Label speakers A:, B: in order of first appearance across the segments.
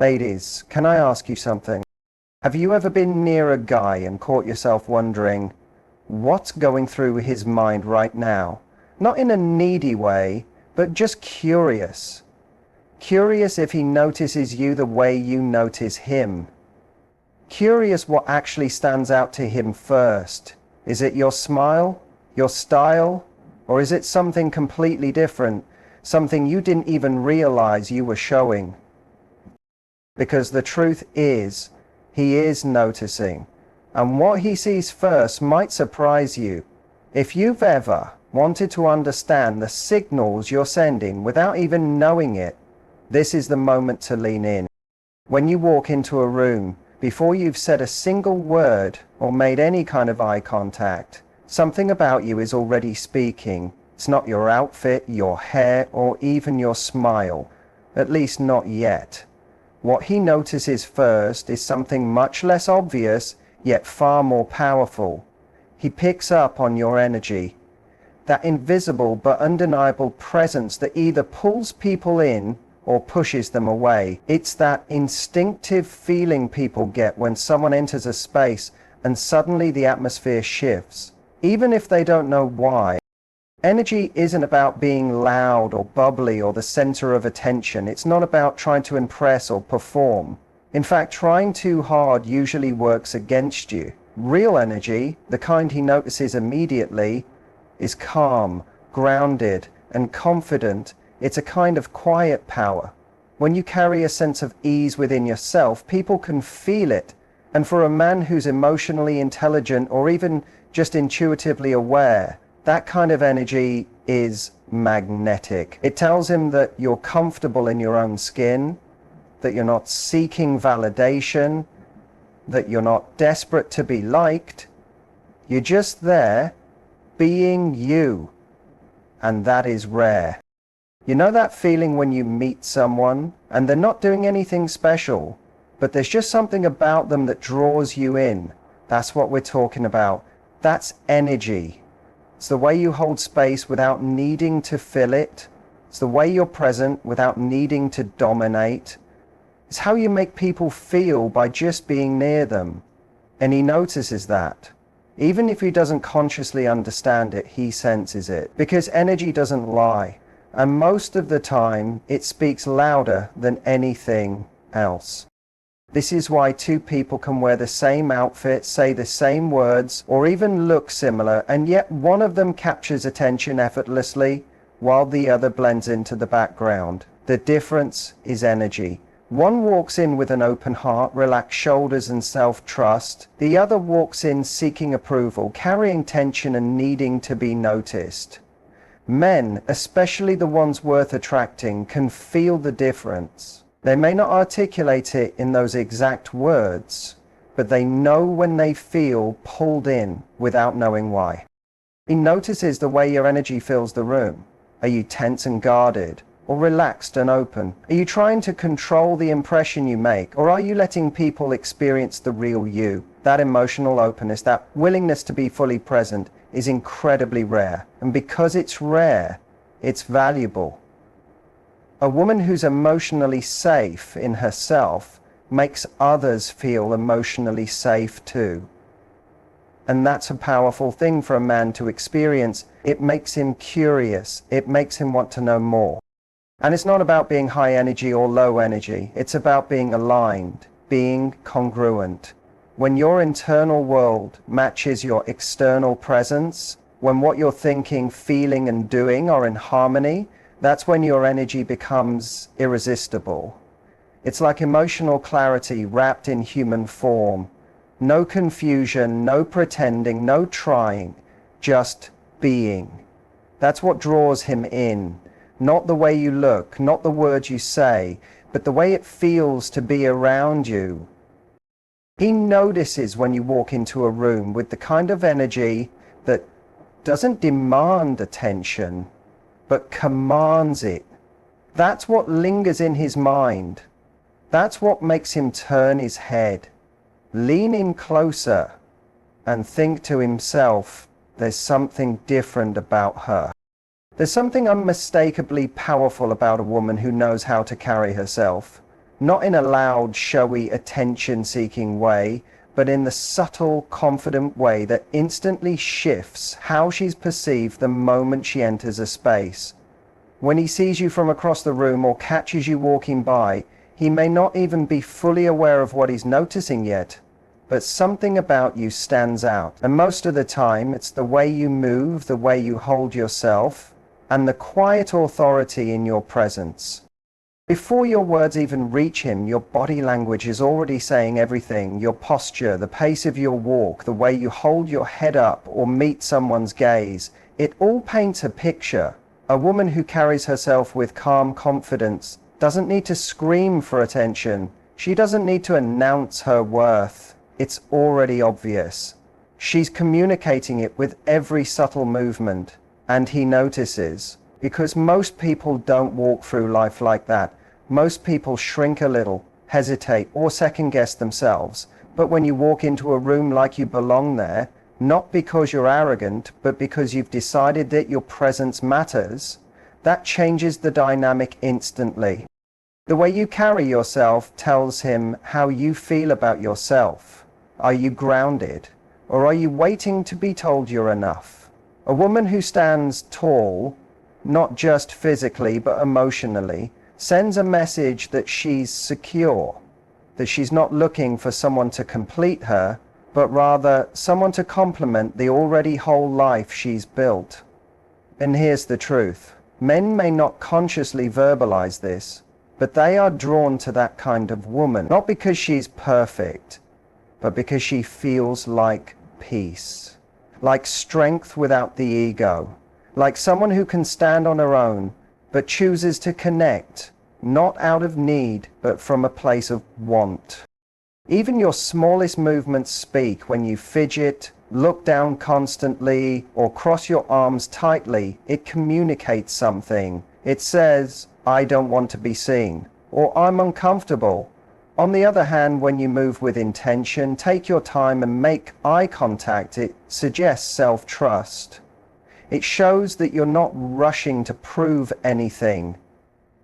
A: Ladies, can I ask you something? Have you ever been near a guy and caught yourself wondering what's going through his mind right now? Not in a needy way, but just curious. Curious if he notices you the way you notice him. Curious what actually stands out to him first. Is it your smile, your style, or is it something completely different, something you didn't even realize you were showing? Because the truth is, he is noticing, and what he sees first might surprise you. If you've ever wanted to understand the signals you're sending without even knowing it, this is the moment to lean in. When you walk into a room, before you've said a single word or made any kind of eye contact, something about you is already speaking. It's not your outfit, your hair, or even your smile, at least not yet. What he notices first is something much less obvious, yet far more powerful. He picks up on your energy, that invisible but undeniable presence that either pulls people in or pushes them away. It's that instinctive feeling people get when someone enters a space and suddenly the atmosphere shifts, even if they don't know why. Energy isn't about being loud or bubbly or the center of attention. It's not about trying to impress or perform. In fact, trying too hard usually works against you. Real energy, the kind he notices immediately, is calm, grounded, and confident. It's a kind of quiet power. When you carry a sense of ease within yourself, people can feel it. And for a man who's emotionally intelligent or even just intuitively aware, that kind of energy is magnetic. It tells him that you're comfortable in your own skin, that you're not seeking validation, that you're not desperate to be liked. You're just there, being you. And that is rare. You know that feeling when you meet someone and they're not doing anything special, but there's just something about them that draws you in? That's what we're talking about. That's energy. It's the way you hold space without needing to fill it. It's the way you're present without needing to dominate. It's how you make people feel by just being near them. And he notices that. Even if he doesn't consciously understand it, he senses it. Because energy doesn't lie. And most of the time, it speaks louder than anything else. This is why two people can wear the same outfit, say the same words, or even look similar, and yet one of them captures attention effortlessly, while the other blends into the background. The difference is energy. One walks in with an open heart, relaxed shoulders, and self-trust. The other walks in seeking approval, carrying tension and needing to be noticed. Men, especially the ones worth attracting, can feel the difference. They may not articulate it in those exact words, but they know when they feel pulled in without knowing why. He notices the way your energy fills the room. Are you tense and guarded, or relaxed and open? Are you trying to control the impression you make, or are you letting people experience the real you? That emotional openness, that willingness to be fully present, is incredibly rare. And because it's rare, it's valuable. A woman who's emotionally safe in herself makes others feel emotionally safe too. And that's a powerful thing for a man to experience. It makes him curious. It makes him want to know more. And it's not about being high energy or low energy. It's about being aligned, being congruent. When your internal world matches your external presence, when what you're thinking, feeling, and doing are in harmony, that's when your energy becomes irresistible. It's like emotional clarity wrapped in human form. No confusion, no pretending, no trying, just being. That's what draws him in. Not the way you look, not the words you say, but the way it feels to be around you. He notices when you walk into a room with the kind of energy that doesn't demand attention, but commands it. That's what lingers in his mind. That's what makes him turn his head, lean in closer, and think to himself, there's something different about her. There's something unmistakably powerful about a woman who knows how to carry herself. not in a loud, showy, attention-seeking way, but in the subtle, confident way that instantly shifts how she's perceived the moment she enters a space. When he sees you from across the room or catches you walking by, he may not even be fully aware of what he's noticing yet, but something about you stands out. And most of the time, it's the way you move, the way you hold yourself, and the quiet authority in your presence. Before your words even reach him, your body language is already saying everything. Your posture, the pace of your walk, the way you hold your head up or meet someone's gaze, it all paints a picture. A woman who carries herself with calm confidence doesn't need to scream for attention. She doesn't need to announce her worth. It's already obvious. She's communicating it with every subtle movement, and he notices. Because most people don't walk through life like that. Most people shrink a little, hesitate, or second guess themselves. But when you walk into a room like you belong there, not because you're arrogant, but because you've decided that your presence matters, that changes the dynamic instantly. The way you carry yourself tells him how you feel about yourself. Are you grounded, or are you waiting to be told you're enough? A woman who stands tall, not just physically but emotionally, sends a message that she's secure, that she's not looking for someone to complete her, but rather someone to complement the already whole life she's built. And here's the truth. Men may not consciously verbalize this, but they are drawn to that kind of woman, not because she's perfect, but because she feels like peace, like strength without the ego, like someone who can stand on her own, but chooses to connect, not out of need, but from a place of want. Even your smallest movements speak. When you fidget, look down constantly, or cross your arms tightly, it communicates something. It says, I don't want to be seen, or I'm uncomfortable. On the other hand, when you move with intention, take your time and make eye contact, it suggests self-trust. It shows that you're not rushing to prove anything,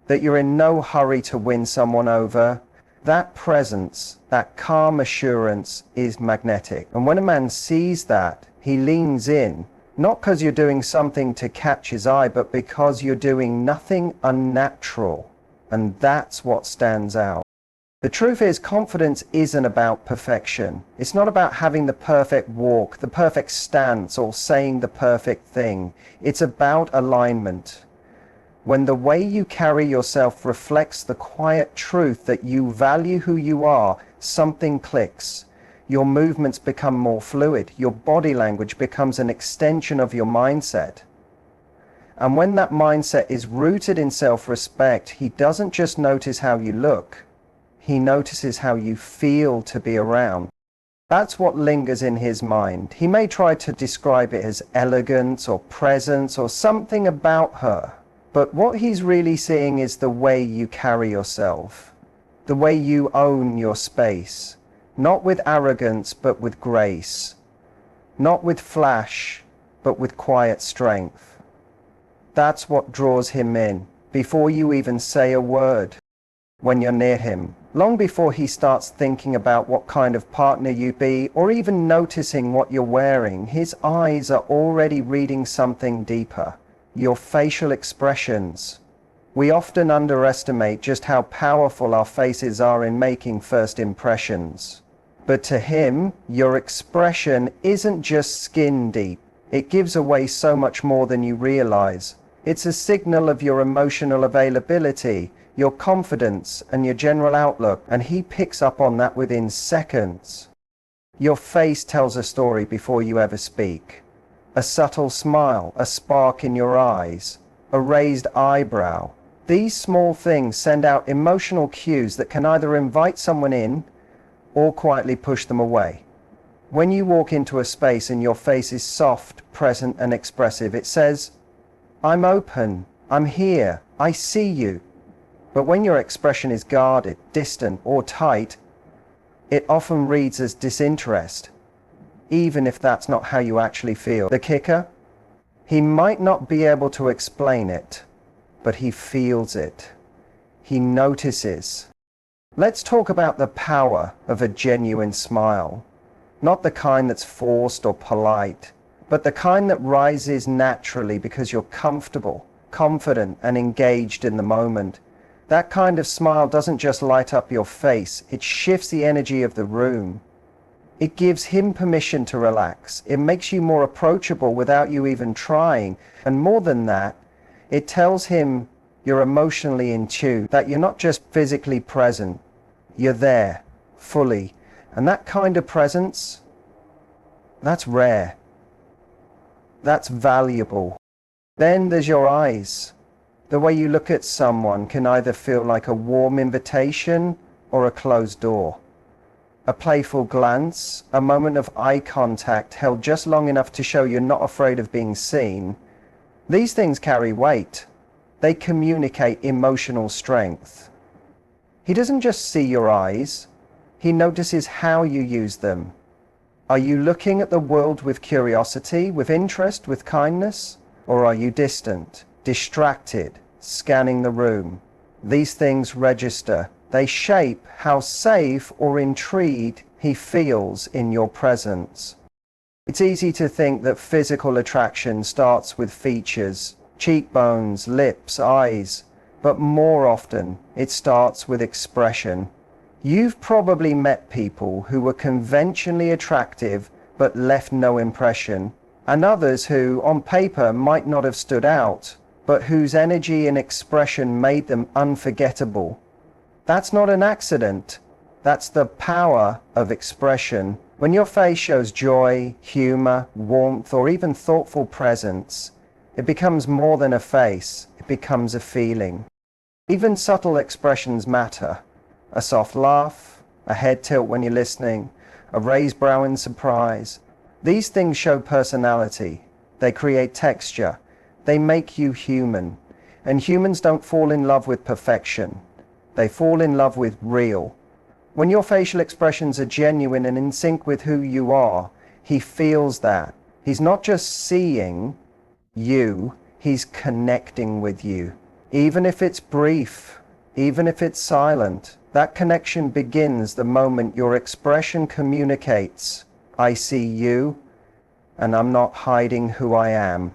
A: that you're in no hurry to win someone over. That presence, that calm assurance is magnetic. And when a man sees that, he leans in, not because you're doing something to catch his eye, but because you're doing nothing unnatural. And that's what stands out. The truth is, confidence isn't about perfection. It's not about having the perfect walk, the perfect stance, or saying the perfect thing. It's about alignment. When the way you carry yourself reflects the quiet truth that you value who you are, something clicks. Your movements become more fluid. Your body language becomes an extension of your mindset. And when that mindset is rooted in self-respect, he doesn't just notice how you look. He notices how you feel to be around. That's what lingers in his mind. He may try to describe it as elegance or presence or something about her. But what he's really seeing is the way you carry yourself, the way you own your space, not with arrogance, but with grace, not with flash, but with quiet strength. That's what draws him in, before you even say a word. When you're near him, long before he starts thinking about what kind of partner you'd be, or even noticing what you're wearing, his eyes are already reading something deeper. Your facial expressions. We often underestimate just how powerful our faces are in making first impressions. But to him, your expression isn't just skin deep. It gives away so much more than you realize. It's a signal of your emotional availability, your confidence, and your general outlook, and he picks up on that within seconds. Your face tells a story before you ever speak. A subtle smile, a spark in your eyes, a raised eyebrow. These small things send out emotional cues that can either invite someone in or quietly push them away. When you walk into a space and your face is soft, present, and expressive, it says, I'm open, I'm here, I see you. But when your expression is guarded, distant, or tight, it often reads as disinterest, even if that's not how you actually feel. The kicker? He might not be able to explain it, but he feels it. He notices. Let's talk about the power of a genuine smile. Not the kind that's forced or polite, but the kind that rises naturally because you're comfortable, confident, and engaged in the moment. That kind of smile doesn't just light up your face, it shifts the energy of the room. It gives him permission to relax. It makes you more approachable without you even trying. And more than that, it tells him you're emotionally in tune, that you're not just physically present, you're there, fully. And that kind of presence, that's rare. That's valuable. Then there's your eyes. The way you look at someone can either feel like a warm invitation or a closed door. A playful glance, a moment of eye contact held just long enough to show you're not afraid of being seen. These things carry weight. They communicate emotional strength. He doesn't just see your eyes, he notices how you use them. Are you looking at the world with curiosity, with interest, with kindness? Or are you distant, distracted, scanning the room? These things register. They shape how safe or intrigued he feels in your presence. It's easy to think that physical attraction starts with features, cheekbones, lips, eyes, but more often it starts with expression. You've probably met people who were conventionally attractive but left no impression, and others who, on paper, might not have stood out, but whose energy and expression made them unforgettable. That's not an accident. That's the power of expression. When your face shows joy, humor, warmth, or even thoughtful presence, it becomes more than a face. It becomes a feeling. Even subtle expressions matter. A soft laugh, a head tilt when you're listening, a raised brow in surprise. These things show personality. They create texture. They make you human. And humans don't fall in love with perfection. They fall in love with real. When your facial expressions are genuine and in sync with who you are, he feels that. He's not just seeing you, he's connecting with you. Even if it's brief, even if it's silent, that connection begins the moment your expression communicates, I see you, and I'm not hiding who I am.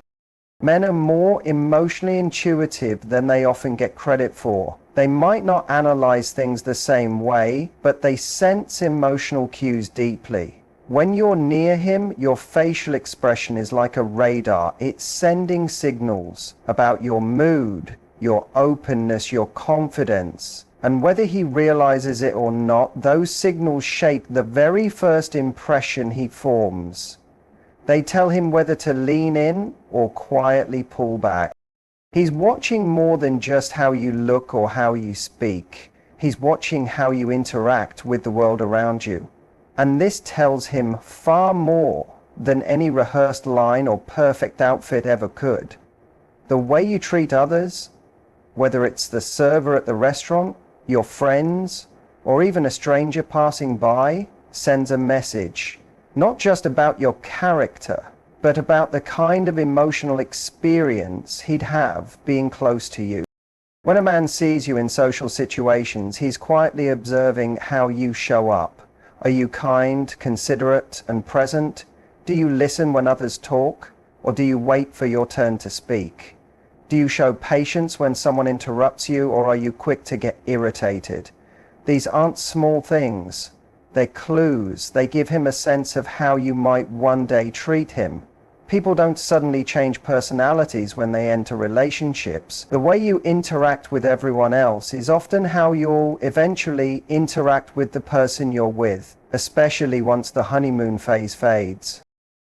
A: Men are more emotionally intuitive than they often get credit for. They might not analyze things the same way, but they sense emotional cues deeply. When you're near him, your facial expression is like a radar. It's sending signals about your mood, your openness, your confidence. And whether he realizes it or not, those signals shape the very first impression he forms. They tell him whether to lean in or quietly pull back. He's watching more than just how you look or how you speak. He's watching how you interact with the world around you. And this tells him far more than any rehearsed line or perfect outfit ever could. The way you treat others, whether it's the server at the restaurant, your friends, or even a stranger passing by, sends a message. Not just about your character, but about the kind of emotional experience he'd have being close to you. When a man sees you in social situations, he's quietly observing how you show up. Are you kind, considerate, and present? Do you listen when others talk, or do you wait for your turn to speak? Do you show patience when someone interrupts you, or are you quick to get irritated? These aren't small things. They're clues. They give him a sense of how you might one day treat him. People don't suddenly change personalities when they enter relationships. The way you interact with everyone else is often how you'll eventually interact with the person you're with, especially once the honeymoon phase fades.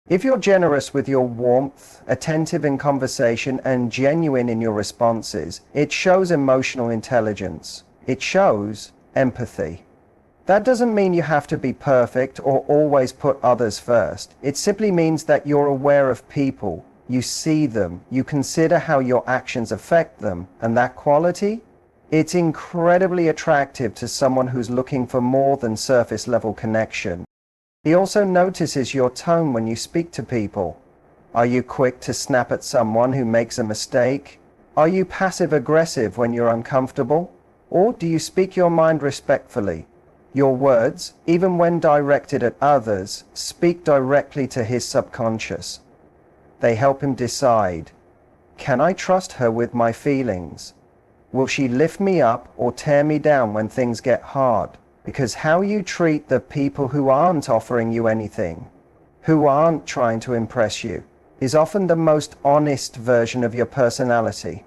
A: If you're generous with your warmth, attentive in conversation, and genuine in your responses, it shows emotional intelligence. It shows empathy. That doesn't mean you have to be perfect or always put others first. It simply means that you're aware of people, you see them, you consider how your actions affect them, and that quality? It's incredibly attractive to someone who's looking for more than surface level connection. He also notices your tone when you speak to people. Are you quick to snap at someone who makes a mistake? Are you passive aggressive when you're uncomfortable? Or do you speak your mind respectfully? Your words, even when directed at others, speak directly to his subconscious. They help him decide, can I trust her with my feelings? Will she lift me up or tear me down when things get hard? Because how you treat the people who aren't offering you anything, who aren't trying to impress you, is often the most honest version of your personality.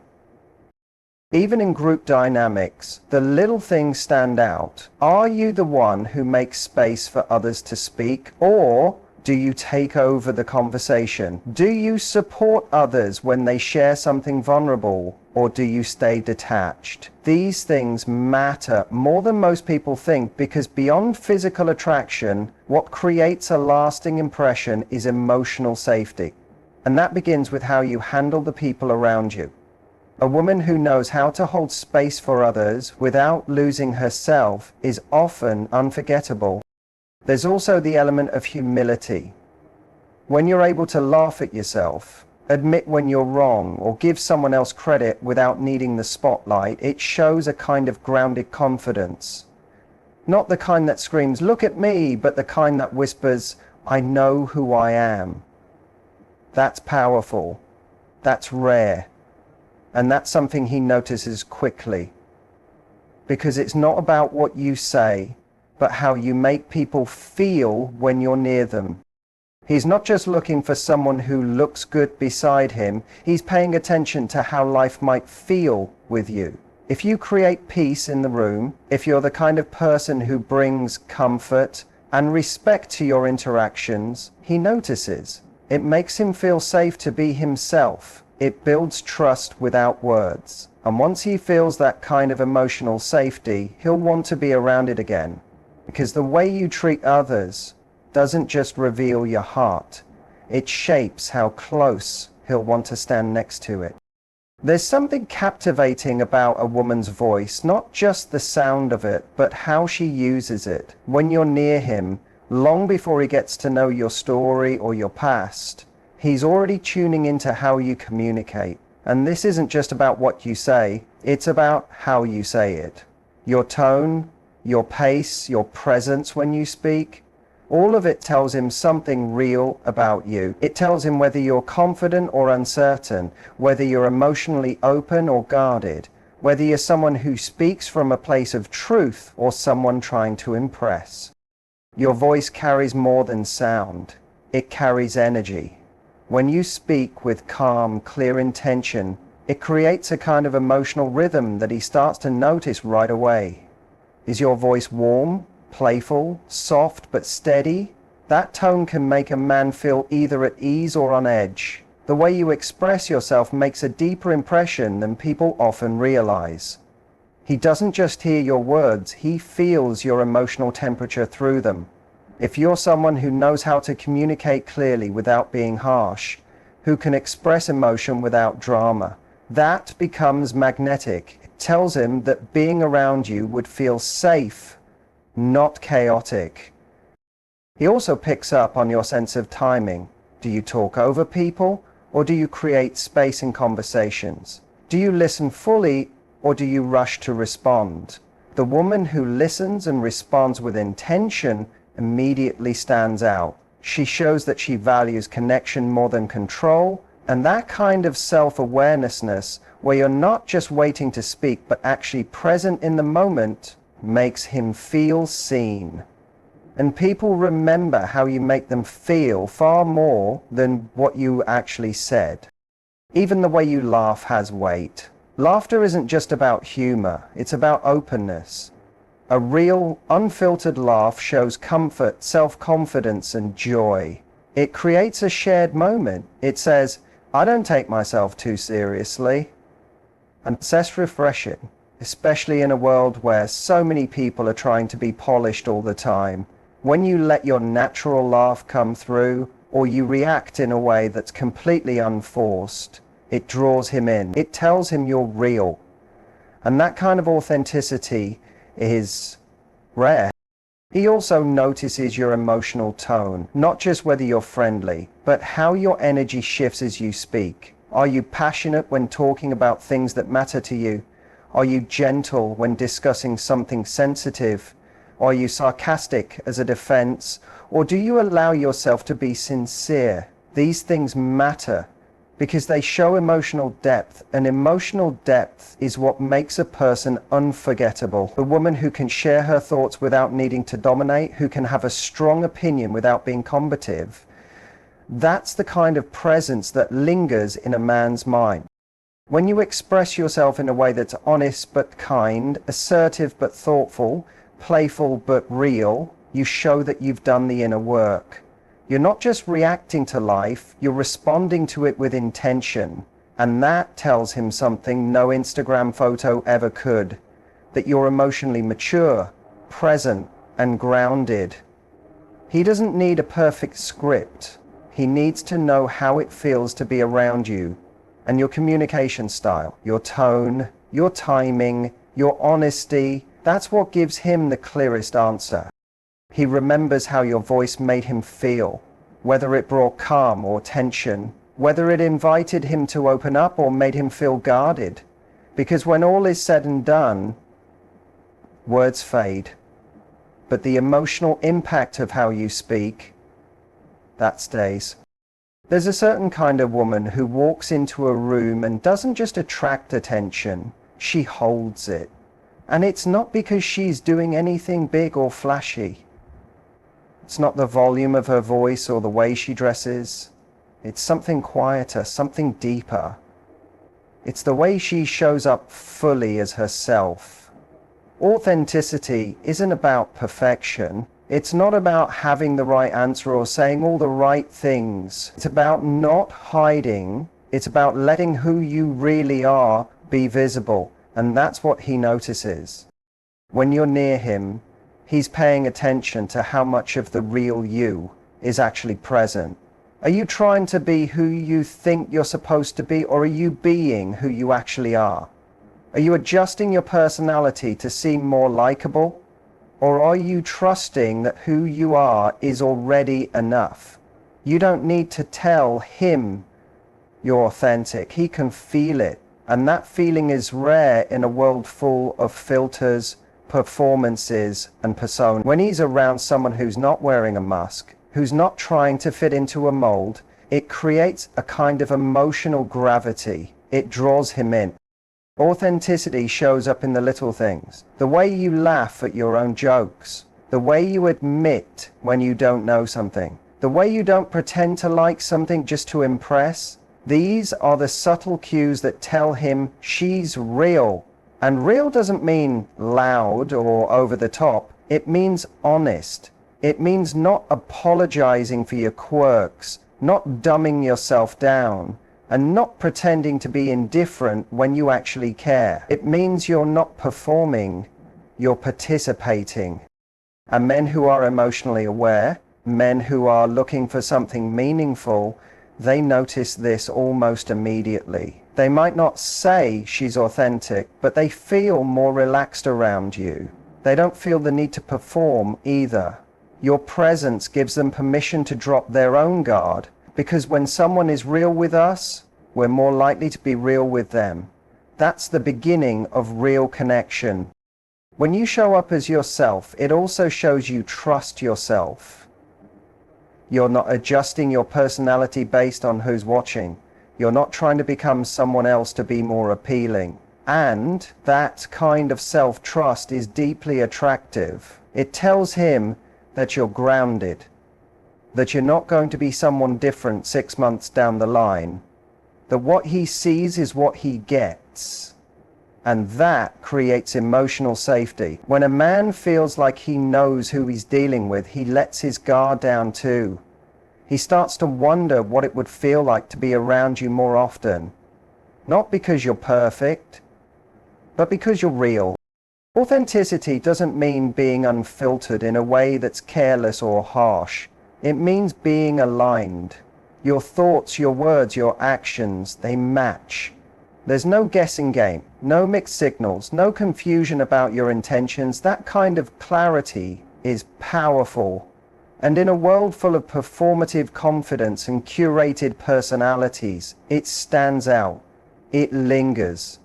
A: Even in group dynamics, the little things stand out. Are you the one who makes space for others to speak, or do you take over the conversation? Do you support others when they share something vulnerable, or do you stay detached? These things matter more than most people think, because beyond physical attraction, what creates a lasting impression is emotional safety. And that begins with how you handle the people around you. A woman who knows how to hold space for others without losing herself is often unforgettable. There's also the element of humility. When you're able to laugh at yourself, admit when you're wrong, or give someone else credit without needing the spotlight, it shows a kind of grounded confidence. Not the kind that screams, "Look at me," but the kind that whispers, "I know who I am." That's powerful. That's rare. And that's something he notices quickly. Because it's not about what you say, but how you make people feel when you're near them. He's not just looking for someone who looks good beside him, he's paying attention to how life might feel with you. If you create peace in the room, if you're the kind of person who brings comfort and respect to your interactions, he notices. It makes him feel safe to be himself. It builds trust without words. And once he feels that kind of emotional safety, he'll want to be around it again. Because the way you treat others doesn't just reveal your heart, it shapes how close he'll want to stand next to it. There's something captivating about a woman's voice, not just the sound of it, but how she uses it. When you're near him, long before he gets to know your story or your past, he's already tuning into how you communicate. And this isn't just about what you say, it's about how you say it. Your tone, your pace, your presence when you speak, all of it tells him something real about you. It tells him whether you're confident or uncertain, whether you're emotionally open or guarded, whether you're someone who speaks from a place of truth or someone trying to impress. Your voice carries more than sound. It carries energy. When you speak with calm, clear intention, it creates a kind of emotional rhythm that he starts to notice right away. Is your voice warm, playful, soft but steady? That tone can make a man feel either at ease or on edge. The way you express yourself makes a deeper impression than people often realize. He doesn't just hear your words, he feels your emotional temperature through them. If you're someone who knows how to communicate clearly without being harsh, who can express emotion without drama, that becomes magnetic. It tells him that being around you would feel safe, not chaotic. He also picks up on your sense of timing. Do you talk over people, or do you create space in conversations? Do you listen fully, or do you rush to respond? The woman who listens and responds with intention immediately stands out. She shows that she values connection more than control, and that kind of self-awarenessness, where you're not just waiting to speak but actually present in the moment, makes him feel seen. And people remember how you make them feel far more than what you actually said. Even the way you laugh has weight. Laughter isn't just about humor, it's about openness. A real, unfiltered laugh shows comfort, self-confidence, and joy. It creates a shared moment. It says, I don't take myself too seriously. And that's refreshing, especially in a world where so many people are trying to be polished all the time. When you let your natural laugh come through, or you react in a way that's completely unforced, it draws him in. It tells him you're real. And that kind of authenticity is rare. He also notices your emotional tone, not just whether you're friendly, but how your energy shifts as you speak. Are you passionate when talking about things that matter to you? Are you gentle when discussing something sensitive? Are you sarcastic as a defense? Or do you allow yourself to be sincere? These things matter because they show emotional depth, and emotional depth is what makes a person unforgettable. The woman who can share her thoughts without needing to dominate, who can have a strong opinion without being combative, that's the kind of presence that lingers in a man's mind. When you express yourself in a way that's honest but kind, assertive but thoughtful, playful but real, you show that you've done the inner work. You're not just reacting to life, you're responding to it with intention. And that tells him something no Instagram photo ever could. That you're emotionally mature, present, and grounded. He doesn't need a perfect script. He needs to know how it feels to be around you. And your communication style, your tone, your timing, your honesty, that's what gives him the clearest answer. He remembers how your voice made him feel, whether it brought calm or tension, whether it invited him to open up or made him feel guarded. Because when all is said and done, words fade. But the emotional impact of how you speak, that stays. There's a certain kind of woman who walks into a room and doesn't just attract attention, she holds it. And it's not because she's doing anything big or flashy. It's not the volume of her voice or the way she dresses. It's something quieter, something deeper. It's the way she shows up fully as herself. Authenticity isn't about perfection. It's not about having the right answer or saying all the right things. It's about not hiding. It's about letting who you really are be visible. And that's what he notices. When you're near him, he's paying attention to how much of the real you is actually present. Are you trying to be who you think you're supposed to be, or are you being who you actually are? Are you adjusting your personality to seem more likable? Or are you trusting that who you are is already enough? You don't need to tell him you're authentic. He can feel it. And that feeling is rare in a world full of filters, performances, and personas. When he's around someone who's not wearing a mask, who's not trying to fit into a mold, it creates a kind of emotional gravity. It draws him in. Authenticity shows up in the little things. The way you laugh at your own jokes. The way you admit when you don't know something. The way you don't pretend to like something just to impress. These are the subtle cues that tell him she's real. And real doesn't mean loud or over the top. It means honest. It means not apologizing for your quirks, not dumbing yourself down, and not pretending to be indifferent when you actually care. It means you're not performing, you're participating. And men who are emotionally aware, men who are looking for something meaningful, they notice this almost immediately. They might not say she's authentic, but they feel more relaxed around you. They don't feel the need to perform either. Your presence gives them permission to drop their own guard, because when someone is real with us, we're more likely to be real with them. That's the beginning of real connection. When you show up as yourself, it also shows you trust yourself. You're not adjusting your personality based on who's watching. You're not trying to become someone else to be more appealing. And that kind of self-trust is deeply attractive. It tells him that you're grounded, that you're not going to be someone different 6 months down the line, that what he sees is what he gets. And that creates emotional safety. When a man feels like he knows who he's dealing with, he lets his guard down too. He starts to wonder what it would feel like to be around you more often. Not because you're perfect, but because you're real. Authenticity doesn't mean being unfiltered in a way that's careless or harsh. It means being aligned. Your thoughts, your words, your actions, they match. There's no guessing game, no mixed signals, no confusion about your intentions. That kind of clarity is powerful. And in a world full of performative confidence and curated personalities, it stands out. It lingers.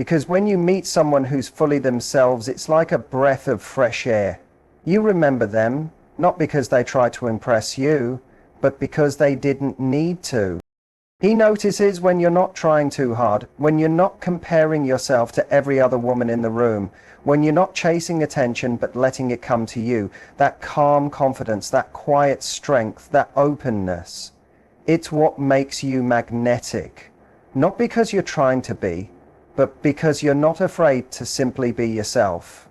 A: Because when you meet someone who's fully themselves, it's like a breath of fresh air. You remember them, not because they tried to impress you, but because they didn't need to. He notices when you're not trying too hard, when you're not comparing yourself to every other woman in the room, when you're not chasing attention but letting it come to you. That calm confidence, that quiet strength, that openness. It's what makes you magnetic. Not because you're trying to be, but because you're not afraid to simply be yourself.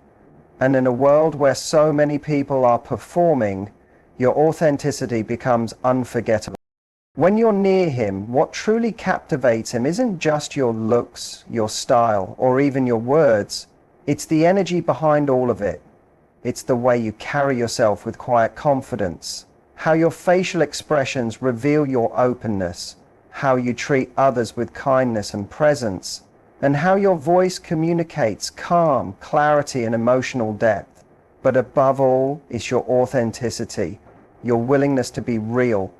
A: And in a world where so many people are performing, your authenticity becomes unforgettable. When you're near him, what truly captivates him isn't just your looks, your style, or even your words. It's the energy behind all of it. It's the way you carry yourself with quiet confidence, how your facial expressions reveal your openness, how you treat others with kindness and presence, and how your voice communicates calm, clarity, and emotional depth. But above all is your authenticity, your willingness to be real,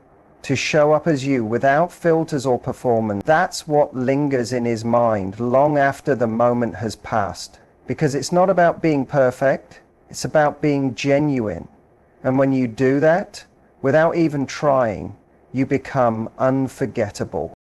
A: to show up as you without filters or performance. That's what lingers in his mind long after the moment has passed. Because it's not about being perfect, it's about being genuine. And when you do that, without even trying, you become unforgettable.